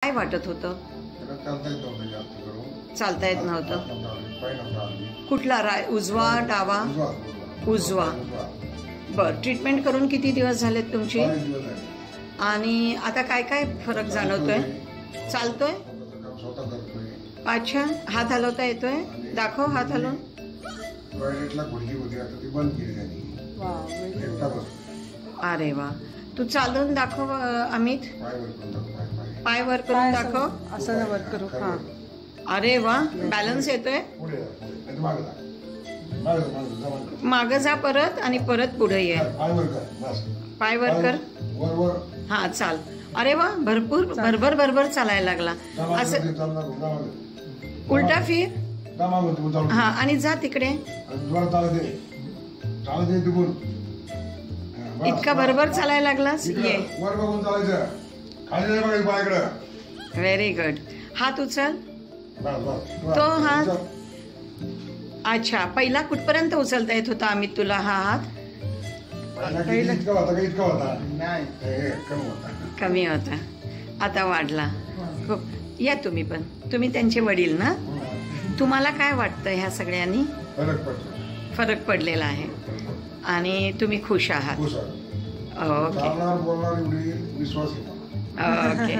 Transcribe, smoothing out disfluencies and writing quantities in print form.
काय वाटत होतं? चालता येत नव्हतं. कुठला उजवा डावा? उजवा. बर, ट्रीटमेंट करून किती दिवस झालेत तुमची? आणि आता काय काय फरक जाणवतोय? चालतोय? अच्छा, हात हलवता येतोय? दाखव हात हलवून. अरे वा, तू चालून दाखव अमित. पाय वर करून दाखव. असं वर करू. हा, अरे वा, बॅलन्स येतोय. माग जा परत आणि परत पुढे ये. पाय वर कर. हा, चाल. अरे वा, भरपूर भरभर भरभर चालायला लागला. असं उलटा फिर. हा, आणि जा तिकडे. इतका भरभर चालायला लागलास. ये. Very good. हात उचल. तो हात. अच्छा, पहिला कुठपर्यंत उचलता येत होता अमित तुला हा हात? कमी होता, आता वाढला. खूप. या तुम्ही पण. तुम्ही त्यांचे वडील ना? तुम्हाला काय वाटतं ह्या सगळ्यांनी? फरक पडलेला आहे आणि तुम्ही खुश आहात? ओके. ओके.